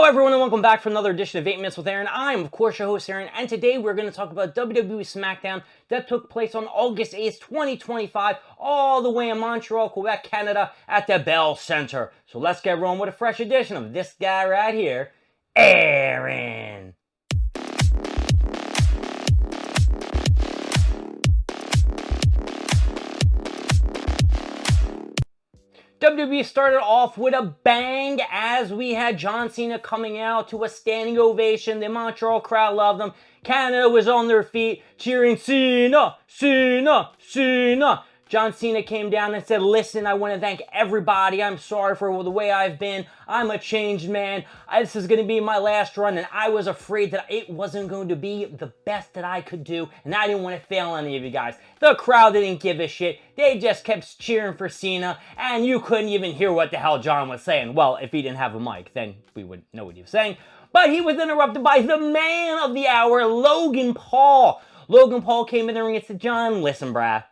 everyone, and welcome back for another edition of 8 Minutes with Aaron. I'm, of course, your host, Aaron, and today we're going to talk about WWE Smackdown that took place on August 8th, 2025, all the way in Montreal, Quebec, Canada, at the Bell Center. So let's get rolling with a fresh edition of this guy right here, Aaron. WWE started off with a bang as we had John Cena coming out to a standing ovation. The Montreal crowd loved him. Canada was on their feet cheering, Cena, Cena, Cena. John Cena came down and said, listen, I want to thank everybody. I'm sorry for the way I've been. I'm a changed man. This is going to be my last run, and I was afraid that it wasn't going to be the best that I could do, and I didn't want to fail any of you guys. The crowd didn't give a shit. They just kept cheering for Cena, and you couldn't even hear what the hell John was saying. Well, if he didn't have a mic, then we would know what he was saying. But he was interrupted by the man of the hour, Logan Paul. Logan Paul came in the ring and said, John, listen, brah.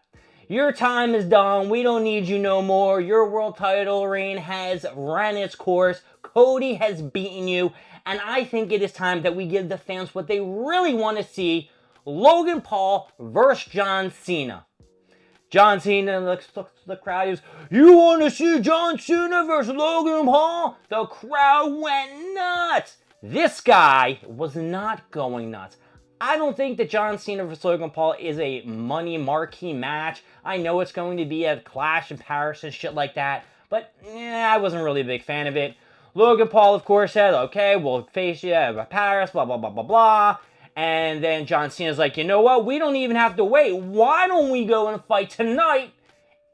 Your time is done. We don't need you no more. Your world title reign has ran its course. Cody has beaten you. And I think it is time that we give the fans what they really want to see. Logan Paul versus John Cena. John Cena looks to the crowd. He goes, you want to see John Cena versus Logan Paul? The crowd went nuts. This guy was not going nuts. I don't think that John Cena vs. Logan Paul is a money marquee match. I know it's going to be a Clash in Paris and shit like that, but I wasn't really a big fan of it. Logan Paul, of course, said, okay, we'll face you at Paris, blah, blah, blah, blah, blah. And then John Cena's like, you know what? We don't even have to wait. Why don't we go and fight tonight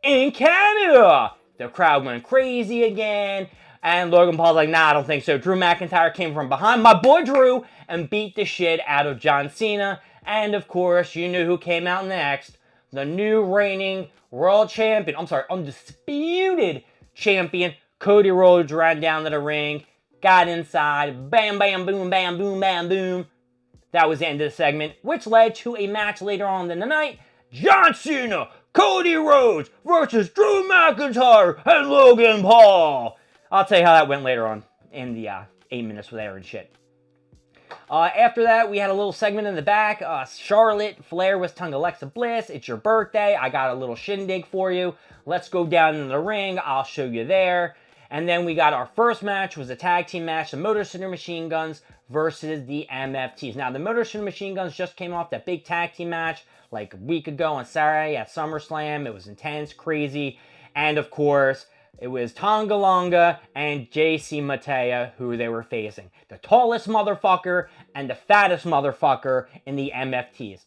in Canada? The crowd went crazy again. And Logan Paul's like, nah, I don't think so. Drew McIntyre came from behind, my boy Drew, and beat the shit out of John Cena. And, of course, you knew who came out next. The new reigning world champion, undisputed champion, Cody Rhodes ran down to the ring, got inside, bam, bam, boom, bam, boom, bam, boom. That was the end of the segment, which led to a match later on in the night. John Cena, Cody Rhodes versus Drew McIntyre and Logan Paul. I'll tell you how that went later on in the 8 Minutes with Aaron shit. After that, we had a little segment in the back. Charlotte Flair was telling Alexa Bliss, it's your birthday. I got a little shindig for you. Let's go down in the ring. I'll show you there. And then we got our first match, was a tag team match, the Motor City Machine Guns versus the MFTs. Now, the Motor City Machine Guns just came off that big tag team match like a week ago on Saturday at SummerSlam. It was intense, crazy, and of course, it was Tonga Longa and JC Mattea who they were facing. The tallest motherfucker and the fattest motherfucker in the MFTs.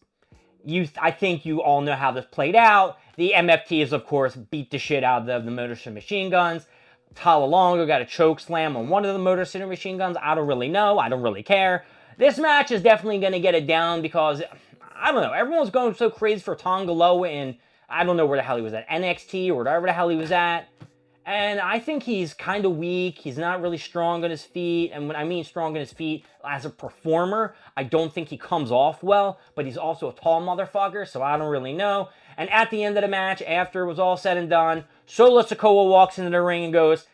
I think you all know how this played out. The MFTs, of course, beat the shit out of the Motor City Machine Guns. Tonga Longa got a choke slam on one of the Motor City Machine Guns. I don't really know. I don't really care. This match is definitely going to get it down because, I don't know, everyone's going so crazy for Tonga Loa and I don't know where the hell he was at, NXT or whatever the hell he was at. And I think he's kind of weak. He's not really strong on his feet. And when I mean strong on his feet, as a performer, I don't think he comes off well. But he's also a tall motherfucker, so I don't really know. And at the end of the match, after it was all said and done, Solo Sikoa walks into the ring and goes,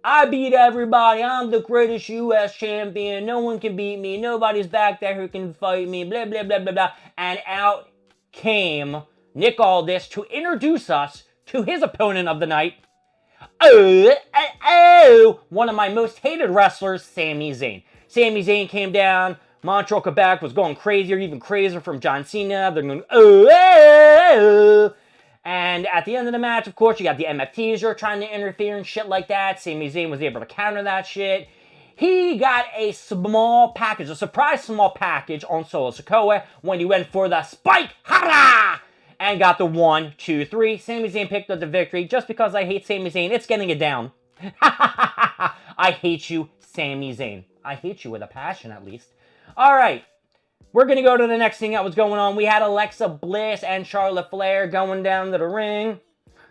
I beat everybody. I'm the greatest U.S. champion. No one can beat me. Nobody's back there who can fight me. Blah, blah, blah, blah, blah. And out came Nick Aldis to introduce us to his opponent of the night, one of my most hated wrestlers, Sami Zayn. Sami Zayn came down. Montreal, Quebec was going crazier, even crazier from John Cena. They're going, And at the end of the match, of course, you got the MFTs who are trying to interfere and shit like that. Sami Zayn was able to counter that shit. He got a small package, a surprise small package on Solo Sikoa when he went for the spike. Hara! And got the 1, 2, 3. Sami Zayn picked up the victory. Just because I hate Sami Zayn, it's getting it down. I hate you, Sami Zayn. I hate you with a passion, at least. All right. We're going to go to the next thing that was going on. We had Alexa Bliss and Charlotte Flair going down to the ring.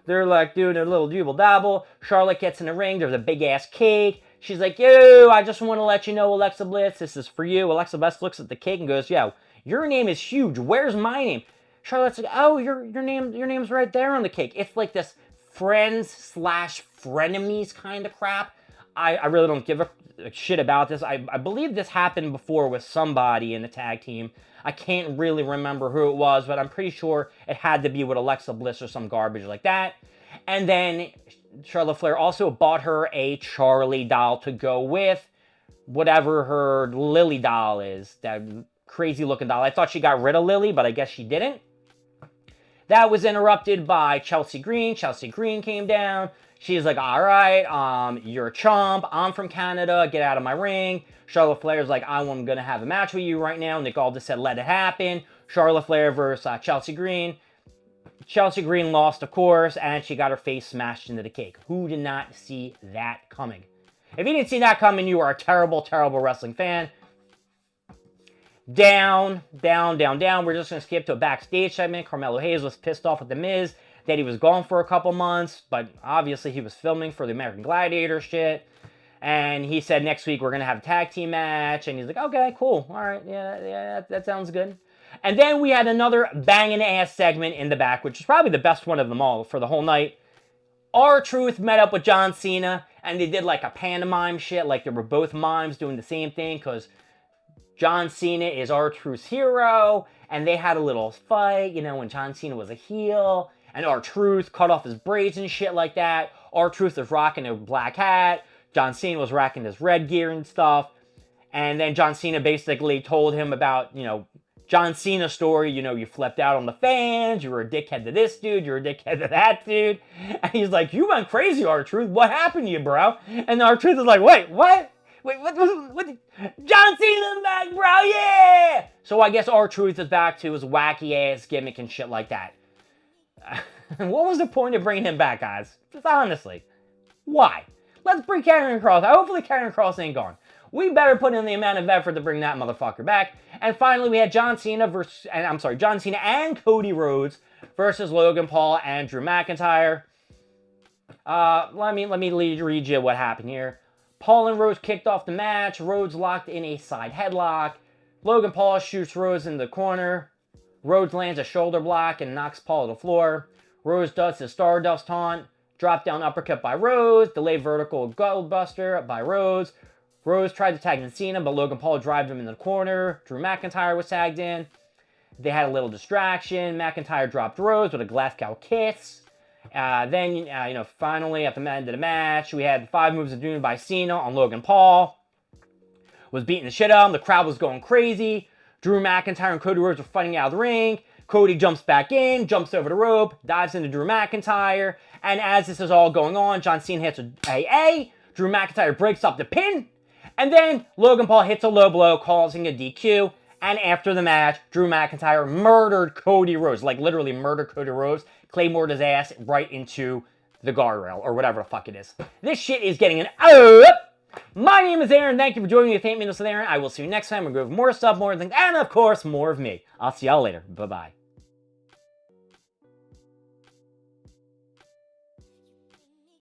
They're like doing a little jubal-dabble. Charlotte gets in the ring. There's a big-ass cake. She's like, yo, I just want to let you know, Alexa Bliss, this is for you. Alexa Bliss looks at the cake and goes, yo, your name is huge. Where's my name? Charlotte's like, oh, your name's right there on the cake. It's like this friends/frenemies kind of crap. I really don't give a shit about this. I believe this happened before with somebody in the tag team. I can't really remember who it was, but I'm pretty sure it had to be with Alexa Bliss or some garbage like that. And then Charlotte Flair also bought her a Charlie doll to go with whatever her Lily doll is. That crazy looking doll. I thought she got rid of Lily, but I guess she didn't. That was interrupted by Chelsea Green. Chelsea Green came down. She's like, all right, you're a chump. I'm from Canada. Get out of my ring. Charlotte Flair's like, I'm going to have a match with you right now. Nick Aldis said, let it happen. Charlotte Flair versus Chelsea Green. Chelsea Green lost, of course, and she got her face smashed into the cake. Who did not see that coming? If you didn't see that coming, you are a terrible, terrible wrestling fan. Down, down, down, down. We're just going to skip to a backstage segment. Carmelo Hayes was pissed off at The Miz that he was gone for a couple months, but obviously he was filming for the American Gladiator shit. And he said next week we're going to have a tag team match. And he's like, okay, cool. All right, yeah, that sounds good. And then we had another banging ass segment in the back, which is probably the best one of them all for the whole night. R-Truth met up with John Cena, and they did like a pantomime shit, like they were both mimes doing the same thing, because John Cena is R-Truth's hero, and they had a little fight, you know, when John Cena was a heel, and R-Truth cut off his braids and shit like that. R-Truth was rocking a black hat, John Cena was rocking his red gear and stuff, and then John Cena basically told him about, you know, John Cena's story, you know, you flipped out on the fans, you were a dickhead to this dude, you're a dickhead to that dude, and he's like, you went crazy, R-Truth, what happened to you, bro? And R-Truth is like, wait, what? Wait, what? John Cena's back, bro, yeah! So I guess R-Truth is back to his wacky-ass gimmick and shit like that. What was the point of bringing him back, guys? Just honestly. Why? Let's bring Karrion Kross. Hopefully Karrion Kross ain't gone. We better put in the amount of effort to bring that motherfucker back. And finally, we had John Cena and Cody Rhodes versus Logan Paul and Drew McIntyre. Let me read you what happened here. Paul and Rhodes kicked off the match. Rhodes locked in a side headlock. Logan Paul shoots Rhodes in the corner. Rhodes lands a shoulder block and knocks Paul to the floor. Rhodes does his Stardust taunt. Drop down uppercut by Rhodes. Delayed vertical Goldbuster by Rhodes. Rhodes tried to tag in Cena, but Logan Paul drove him in the corner. Drew McIntyre was tagged in. They had a little distraction. McIntyre dropped Rhodes with a Glasgow kiss. Then, finally at the end of the match, we had 5 moves of doom by Cena on Logan Paul. Was beating the shit out of him. The crowd was going crazy. Drew McIntyre and Cody Rhodes were fighting out of the ring. Cody jumps back in, jumps over the rope, dives into Drew McIntyre. And as this is all going on, John Cena hits a AA. Drew McIntyre breaks up the pin. And then Logan Paul hits a low blow, causing a DQ. And after the match, Drew McIntyre murdered Cody Rhodes. Like, literally murdered Cody Rhodes. Claymored his ass right into the guardrail, or whatever the fuck it is. This shit is getting an up. My name is Aaron. Thank you for joining me. Thank me, this is Aaron. I will see you next time. We're going to go over more stuff, more things, and of course, more of me. I'll see y'all later. Bye-bye.